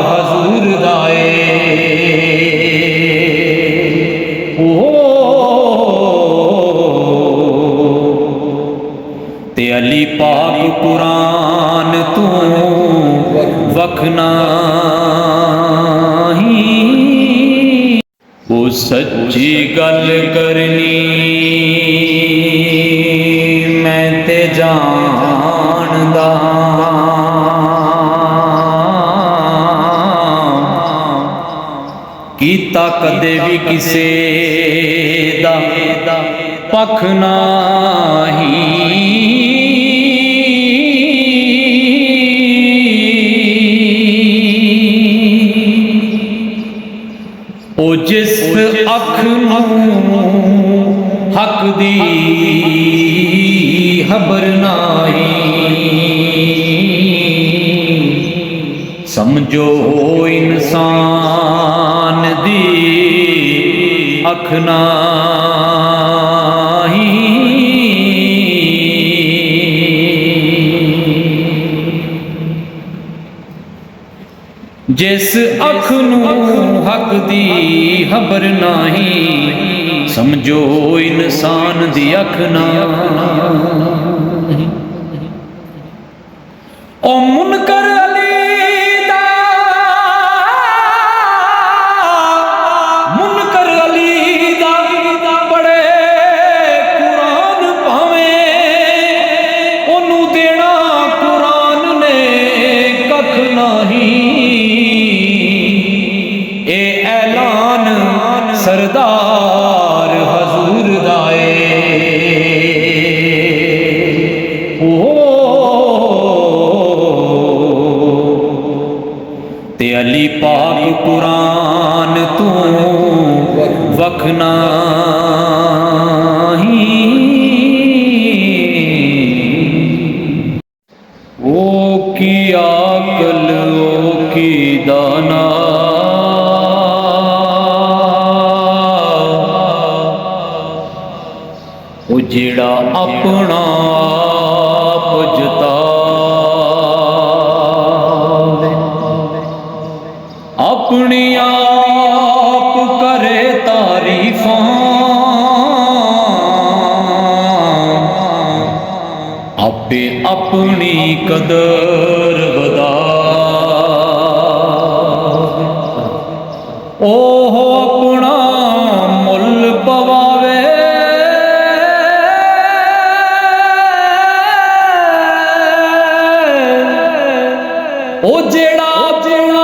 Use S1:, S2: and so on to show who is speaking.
S1: हजूर दाए ते अली पाक कुरान तू वखना ही वो सच्ची गल करनी मैं ते जानदा कीता कदे भी किसे दा पख नाही ओ जिस अख नूं हक दी खबर नाही समझो इंसान दी अख नाही जिस अख नूं हक दी खबर नाही समझो इंसान दी अख नाही ओ मुनकर अली दा मुनकर अली दा पढ़े कुरान भावें ओनू देना कुरान ने कख नहीं ए ऐलान सरदार हजूर दाए ते अली पाक कुरान तू वखना ही ओ की आकल ओ की दाना ओ जेड़ा अपना आप जता अपनी आप करे तारीफां आपे अपनी कदर बदा ओह अपना मुल पवावे ओ जेड़ा अपना